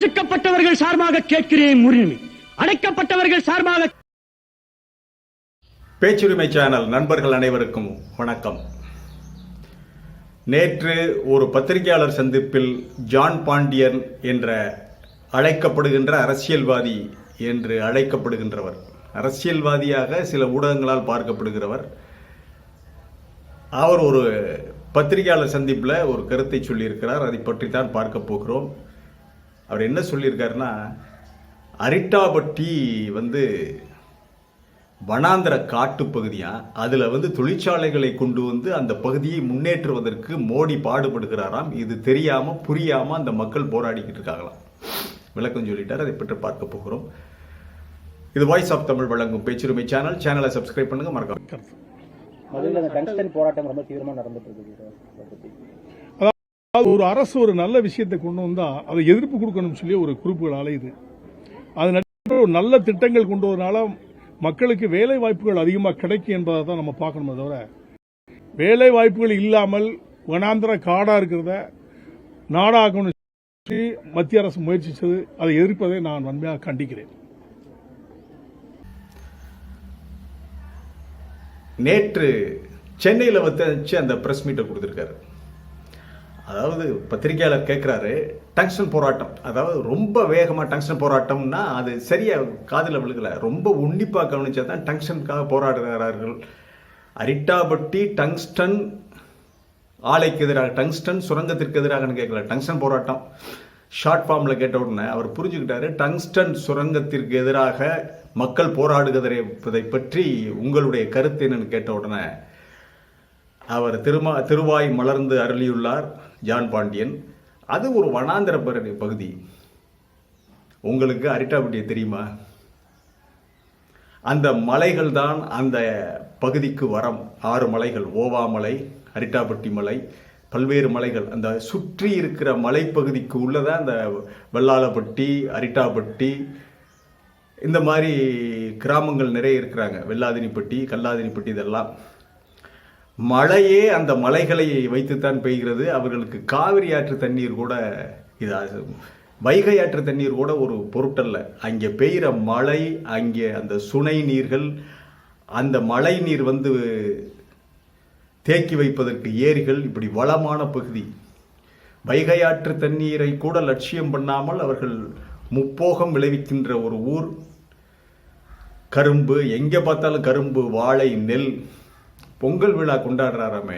அடக்கப்பட்டவர்கள் சார்பாக கேட்கிறேன் உரிமை. அடைக்கப்பட்டவர்கள் சார்பாக. பேச்சுரிமை சேனல் நண்பர்கள் அனைவருக்கும் வணக்கம். நேற்று ஒரு பத்திரிகையாளர் சந்திப்பில் ஜான் பாண்டியன் என்ற அழைக்கப்படுகின்ற அரசியல்வாதி என்று அழைக்கப்படுகின்றவர், அரசியல்வாதியாக சில ஊடகங்களால் பார்க்கப்படுகிறவர், அவர் ஒரு பத்திரிகையாளர் சந்திப்பில் ஒரு கருத்தை சொல்லியிருக்கிறார். அதை பற்றி தான் பார்க்க போகிறோம். அவர் என்ன சொல்லியிருக்காருன்னா, அரிட்டாபட்டி வனாந்திர காட்டு பகுதியா, அதில் தொழிற்சாலைகளை கொண்டு வந்து அந்த பகுதியை முன்னேற்றுவதற்கு மோடி பாடுபடுகிறாராம். இது தெரியாமல் புரியாமல் அந்த மக்கள் போராடிக்கிட்டு இருக்காங்களாம். விளக்கம் சொல்லிட்டார். அதை பற்றி பார்க்க போகிறோம். இது வாய்ஸ் ஆஃப் தமிழ் வழங்கும் பேச்சுரிமை சேனல். சேனலை சப்ஸ்கிரைப் பண்ணுங்க, மறக்காம. போராட்டம் ரொம்ப தீவிரமா நடந்துட்டு இருக்கு. ஒரு அரசு ஒரு நல்ல விஷயத்தை கொண்டு வந்தா அதை எதிர்ப்பு கொடுக்கணும்னு சொல்லி ஒரு குறிப்புகள் அலையுது. அது ஒரு நல்ல திட்டங்கள் கொண்டு வரனால மக்களுக்கு வேலை வாய்ப்புகள் அதிகமாக கிடைக்கும் என்பதை தான் நம்ம பார்க்கணுமே தவிர, வேலை வாய்ப்புகள் இல்லாமல் வனாந்திர காடா இருக்கிறத நாடாகணும் மத்திய அரசு முயற்சிச்சது, அதை எதிர்ப்பதை நான் வன்மையாக கண்டிக்கிறேன். நேற்று சென்னையில் வச்சு அந்த பிரஸ் மீட்டை கொடுத்திருக்காரு. அதாவது பத்திரிகையாளர் கேட்கிறாரு, டங்ஸ்டன் போராட்டம், அதாவது ரொம்ப வேகமா டங்ஸ்டன் போராட்டம்னா அது சரியா காதில் விழுகல. ரொம்ப உன்னிப்பா கவனிச்சா தான் டங்ஸ்டனுக்காக போராடுகிறார்கள். அரிட்டாபட்டி டங்ஸ்டன் ஆலைக்கு எதிராக, டங்ஸ்டன் சுரங்கத்திற்கு எதிராக கேட்கல, டங்ஸ்டன் போராட்டம் ஷார்ட் ஃபார்ம்ல கேட்ட உடனே அவர் புரிஞ்சுக்கிட்டாரு. டங்ஸ்டன் சுரங்கத்திற்கு எதிராக மக்கள் போராடுகிறதை பற்றி உங்களுடைய கருத்து என்னன்னு கேட்ட உடனே அவர் திருவாய் மலர்ந்து அருளியுள்ளார் ஜான் பாண்டியன். அது ஒரு வனாந்திர பகுதி. உங்களுக்கு அரிட்டாபட்டியை தெரியுமா? அந்த மலைகள் தான் அந்த பகுதிக்கு வரம். 6 மலைகள், ஓவா மலை, அரிட்டாபட்டி மலை, பல்வேறு மலைகள். அந்த சுற்றி இருக்கிற மலைப்பகுதிக்கு உள்ளதான் அந்த வெள்ளாளப்பட்டி, அரிட்டாபட்டி, இந்த மாதிரி கிராமங்கள் நிறைய இருக்கிறாங்க. வெள்ளாதினிப்பட்டி, கல்லாதினிப்பட்டி, இதெல்லாம் மழையே அந்த மலைகளை வைத்துத்தான் பெய்கிறது. அவர்களுக்கு காவிரி ஆற்று தண்ணீர் கூட, இது வைகை ஆற்று தண்ணீர் கூட ஒரு பொருட்டல்ல. அங்கே பெய்கிற மழை, அங்கே அந்த சுனை நீர்கள், அந்த மழை நீர் தேக்கி வைப்பதற்கு ஏரிகள், இப்படி வளமான பகுதி. வைகை ஆற்று தண்ணீரை கூட லட்சியம் பண்ணாமல் அவர்கள் முப்போகம் விளைவிக்கின்ற ஒரு ஊர். கரும்பு, எங்கே பார்த்தாலும் கரும்பு, வாழை, நெல். பொங்கல் விழா கொண்டாடுறாராமே,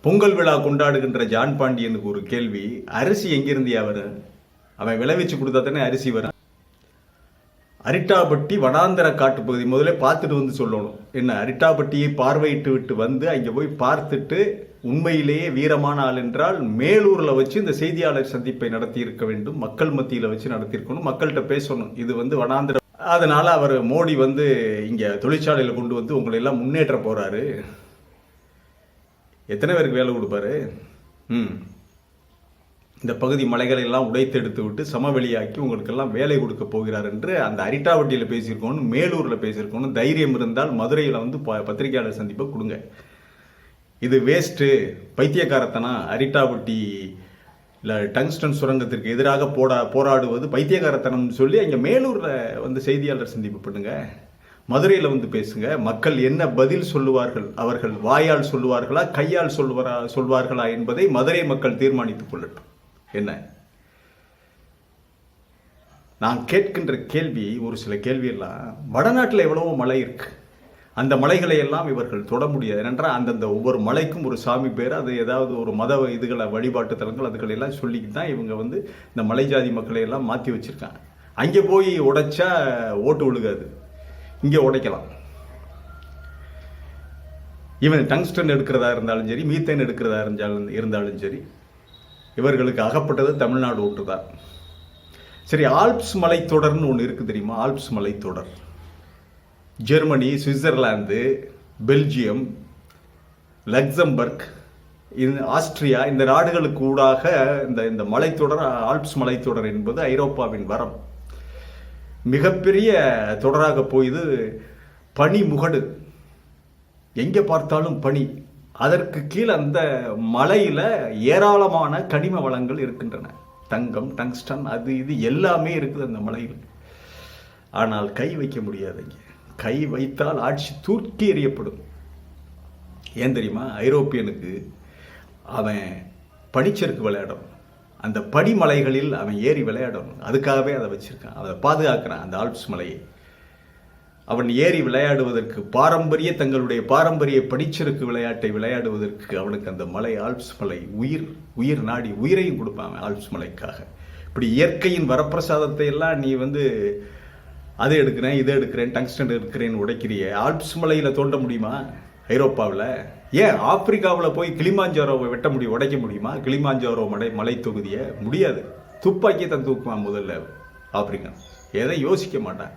பொங்கல் விழா கொண்டாடுகின்ற ஜான் பாண்டியனுக்கு ஒரு கேள்வி, அரிசி எங்கிருந்து அவன் விளைவிச்சு கொடுத்தா தானே அரிசி வரும். அரிட்டாபட்டி வனாந்திர காட்டு பகுதி முதல்ல பார்த்துட்டு சொல்லணும். என்ன, அரிட்டாபட்டியை பார்வையிட்டு விட்டு அங்கே போய் பார்த்துட்டு உண்மையிலேயே வீரமான ஆள் என்றால் மேலூர்ல வச்சு இந்த செய்தியாளர் சந்திப்பை நடத்தி இருக்க வேண்டும். மக்கள் மத்தியில வச்சு நடத்தியிருக்கணும், மக்கள்கிட்ட பேசணும். இது வனாந்திர, அதனால அவர் மோடி இங்க தொழிற்சாலையில கொண்டு உங்களை எல்லாம் முன்னேற்ற போறாரு. எத்தனை பேருக்கு வேலை கொடுப்பாரு? இந்த பகுதி மலைகளை எல்லாம் உடைத்து எடுத்து விட்டு சமவெளியாக்கி உங்களுக்கெல்லாம் வேலை கொடுக்க போகிறார் என்று அந்த அரிட்டாபட்டியில பேசியிருக்கணும், மேலூர்ல பேசியிருக்கணும். தைரியம் இருந்தால் மதுரையில பத்திரிகையாளர் சந்திப்பை கொடுங்க. இது வேஸ்ட், பைத்தியக்காரத்தனா. அரிட்டாபட்டி டங்ஸ்டன் சுரங்கத்திற்கு எதிராக போராடுவது பைத்தியக்காரத்தனம் சொல்லி அங்கே மேலூரில் செய்தியாளர் சந்திப்பு பண்ணுங்க. மதுரையில் பேசுங்க. மக்கள் என்ன பதில் சொல்லுவார்கள்? அவர்கள் வாயால் சொல்லுவார்களா, கையால் சொல்வார்களா என்பதை மதுரை மக்கள் தீர்மானித்துக் கொள்ளட்டும். என்ன, நான் கேட்கின்ற கேள்வி, ஒரு சில கேள்வியெல்லாம், வடநாட்டில் எவ்வளவோ மலை இருக்கு, அந்த மலைகளை எல்லாம் இவர்கள் தொட முடியாது. ஏனென்றால் அந்தந்த ஒவ்வொரு மலைக்கும் ஒரு சாமி பேர், அது ஏதாவது ஒரு மத இதுகளை, வழிபாட்டு தலங்கள், அதுகளை எல்லாம் சொல்லிக்கிட்டு தான் இவங்க இந்த மலை ஜாதி மக்களை எல்லாம் மாற்றி வச்சிருக்காங்க. அங்கே போய் உடைச்சா ஓட்டு விழுகாது, இங்கே உடைக்கலாம். இவன் டங்ஸ்டன் எடுக்கிறதா இருந்தாலும் சரி, மீத்தேன் எடுக்கிறதா இருந்தாலும் சரி, இவர்களுக்கு அகப்பட்டது தமிழ்நாடு ஒன்று தான். சரி, ஆல்ப்ஸ் மலைத்தொடர்னு ஒன்று இருக்கு தெரியுமா? ஆல்ப்ஸ் மலைத்தொடர் Germany, Switzerland, Belgium, Luxembourg, Austria, இந்த நாடுகளுக்கு ஊடாக இந்த மலைத்தொடர், ஆல்ப்ஸ் மலைத்தொடர் என்பது ஐரோப்பாவின் வரம். மிகப்பெரிய தொடராக போயுது. பனி முகடு, எங்கே பார்த்தாலும் பனி. அதற்கு கீழே அந்த மலையில ஏராளமான கனிம வளங்கள் இருக்கின்றன. தங்கம், டங்ஸ்டன், அது இது எல்லாமே இருக்குது அந்த மலையில். ஆனால் கை வைக்க முடியாதுங்க. கை வைத்தால் ஆட்சி தூக்கி எறியப்படும். ஏன் தெரியுமா? ஐரோப்பியனுக்கு அவன் பனிச்சறுக்கு விளையாடணும், அந்த படிமலைகளில் அவன் ஏறி விளையாடணும். அதுக்காகவே அதை வச்சிருக்கான், அதை பாதுகாக்கிறான். அந்த ஆல்ப்ஸ் மலையை அவன் ஏறி விளையாடுவதற்கு, தங்களுடைய பாரம்பரிய படிச்சறுக்கு விளையாட்டை விளையாடுவதற்கு அவனுக்கு அந்த மலை, ஆல்ப்ஸ் மலை உயிர் நாடி உயிரையும் கொடுப்பான் ஆல்ப்ஸ் மலைக்காக. இப்படி இயற்கையின் வரப்பிரசாதத்தை எல்லாம் நீ அதை எடுக்கிறேன், இதை எடுக்கிறேன், டங்ஸ்டன் எடுக்கிறேன்னு உடைக்கிறிய. ஆல்ப்ஸ் மலையில் தோண்ட முடியுமா ஐரோப்பாவில்? ஏன் ஆப்பிரிக்காவில் போய் கிளிமாஞ்சாரோவை வெட்ட முடியும், உடைக்க முடியுமா? கிளிமாஞ்சாரோ மலை தொகுதியை முடியாது. துப்பாக்கியை தான் தூக்குவான் முதல்ல ஆப்பிரிக்கன். எதை யோசிக்க மாட்டான்.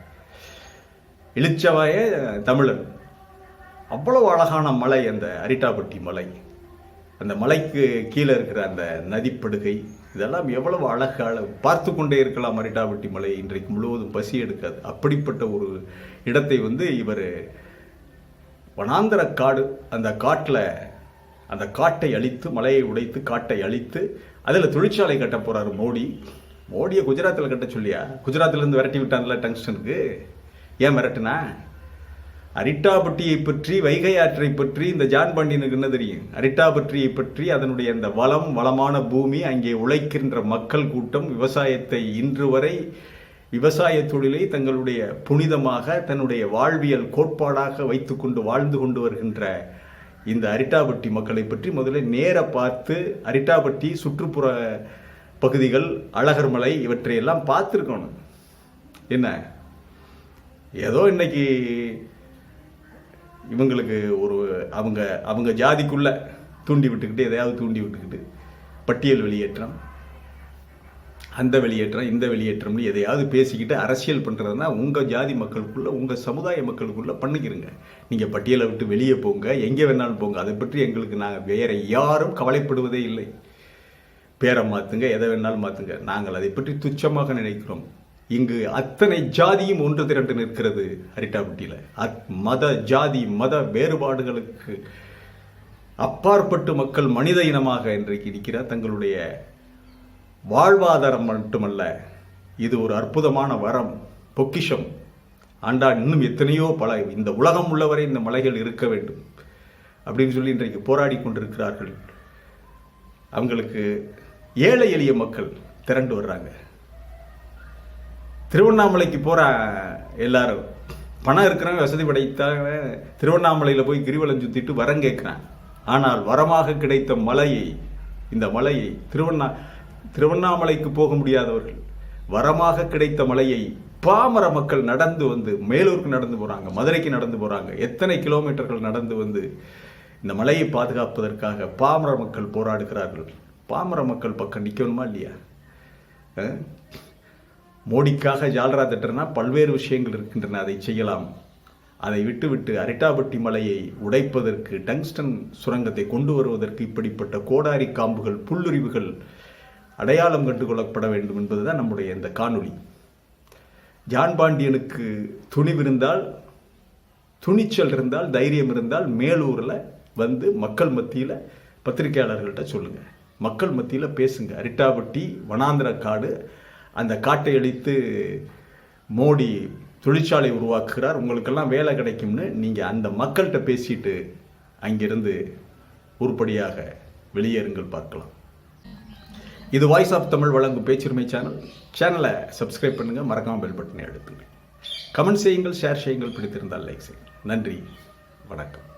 இளிச்சவாய தமிழன். அவ்வளவு அழகான மலை அந்த அரிட்டாபட்டி மலை. அந்த மலைக்கு கீழே இருக்கிற அந்த நதிப்படுகை, இதெல்லாம் எவ்வளவு அழகு பார்த்து கொண்டே இருக்கலாம். அரிட்டாபட்டி மலை இன்றைக்கு முழுவதும் பசி எடுக்காது. அப்படிப்பட்ட ஒரு இடத்தை இவர் வனாந்தர காடு, அந்த காட்டில் அந்த காட்டை அழித்து, மலையை உடைத்து காட்டை அழித்து அதில் தொழிற்சாலை கட்ட போறாரு மோடியை குஜராத்தில் கட்ட சொல்லியா? குஜராத்திலிருந்து விரட்டி விட்டான்ல டங்ஸ்டனுக்கு. ஏன் விரட்டுனா? அரிட்டாபட்டியை பற்றி, வைகை ஆற்றை பற்றி இந்த ஜான் பாண்டியனுக்கு என்ன தெரியும்? அரிட்டாபட்டியை பற்றி, அதனுடைய அந்த வளமான பூமி, அங்கே உழைக்கின்ற மக்கள் கூட்டம், விவசாயத்தை இன்று வரை விவசாய தொழிலை தங்களுடைய புனிதமாக, தன்னுடைய வாழ்வியல் கோட்பாடாக வைத்துக்கொண்டு வாழ்ந்து கொண்டு வருகின்ற இந்த அரிட்டாபட்டி மக்களை பற்றி முதல்ல நேர பார்த்து, அரிட்டாபட்டி சுற்றுப்புற பகுதிகள், அழகர்மலை, இவற்றையெல்லாம் பார்த்துருக்கணும். என்ன ஏதோ இன்னைக்கு இவங்களுக்கு அவங்க ஜாதிக்குள்ள தூண்டி விட்டுக்கிட்டு, எதையாவது தூண்டி விட்டுக்கிட்டு பட்டியல் வெளியேற்றம், அந்த வெளியேற்றம், இந்த வெளியேற்றம்னு எதையாவது பேசிக்கிட்டு அரசியல் பண்ணுறதுனா உங்கள் ஜாதி மக்களுக்குள்ள, உங்கள் சமுதாய மக்களுக்குள்ள பண்ணிக்கிறங்க. நீங்கள் பட்டியலை விட்டு வெளியே போங்க, எங்கே வேணாலும் போங்க. அதை பற்றி எங்களுக்கு நாங்கள் வேற யாரும் கவலைப்படுவதே இல்லை. பேரை மாற்றுங்க, எதை வேணாலும் மாற்றுங்க. நாங்கள் அதை பற்றி துச்சமாக நினைக்கிறோம். இங்கு அத்தனை ஜாதியும் ஒன்று திரண்டு நிற்கிறது அரிட்டாபட்டியில். ஜாதி மத வேறுபாடுகளுக்கு அப்பாற்பட்டு மக்கள் மனித இனமாக இன்றைக்கு இருக்கிறார். தங்களுடைய வாழ்வாதாரம் மட்டுமல்ல, இது ஒரு அற்புதமான வரம், பொக்கிஷம். ஆண்டான் இன்னும் எத்தனையோ இந்த உலகம் உள்ளவரை இந்த மலைகள் இருக்க வேண்டும் அப்படின்னு சொல்லி இன்றைக்கு போராடி கொண்டிருக்கிறார்கள். அவங்களுக்கு ஏழை எளிய மக்கள் திரண்டு வர்றாங்க. திருவண்ணாமலைக்கு போற எல்லாரும் பணம் இருக்கிறவங்க, வசதி படைத்தவங்க திருவண்ணாமலையில் போய் கிரிவலம் சுத்திட்டு வரம் கேட்கிறான். ஆனால் வரமாக கிடைத்த மலையை, இந்த மலையை திருவண்ணாமலைக்கு போக முடியாதவர்கள் வரமாக கிடைத்த மலையை பாமர மக்கள் நடந்து மேலூருக்கு நடந்து போறாங்க, மதுரைக்கு நடந்து போறாங்க, எத்தனை கிலோமீட்டர்கள் நடந்து இந்த மலையை பாதுகாப்பதற்காக பாமர மக்கள் போராடுகிறார்கள். பாமர மக்கள் பக்கம் நிற்கணுமா இல்லையா? மோடிக்காக ஜால்ரா தட்டுறனா பல்வேறு விஷயங்கள் இருக்கின்றன, அதை செய்யலாம். அதை விட்டுவிட்டு அரிட்டாபட்டி மலையை உடைப்பதற்கு, டங்ஸ்டன் சுரங்கத்தை கொண்டு வருவதற்கு இப்படிப்பட்ட கோடாரி காம்புகள், புல்லுரிவுகள் அடையாளம் கண்டு கொள்ளப்பட வேண்டும் என்பதுதான் நம்முடைய இந்த காணொளி. ஜான் பாண்டியனுக்கு துணிவிருந்தால், துணிச்சல் இருந்தால், தைரியம் இருந்தால் மேலூரில் மக்கள் மத்தியில் பத்திரிகையாளர்கள்ட்ட சொல்லுங்க, மக்கள் மத்தியில் பேசுங்க. அரிட்டாபட்டி வனாந்திர காடு, அந்த காட்டை அழித்து மோடி தொழிற்சாலை உருவாக்குகிறார், உங்களுக்கெல்லாம் வேலை கிடைக்கும்னு நீங்கள் அந்த மக்கள்கிட்ட பேசிட்டு அங்கிருந்து உருப்படியாக வெளியேறுங்கள், பார்க்கலாம். இது வாய்ஸ் ஆஃப் தமிழ் வழங்கும் பேச்சுரிமை சேனலை சப்ஸ்கிரைப் பண்ணுங்கள், மறக்காமல் பெல் பட்டனை அழுத்துங்க, கமெண்ட் செய்யுங்கள், ஷேர் செய்யுங்கள், பிடித்திருந்தால் லைக் செய்யுங்கள். நன்றி, வணக்கம்.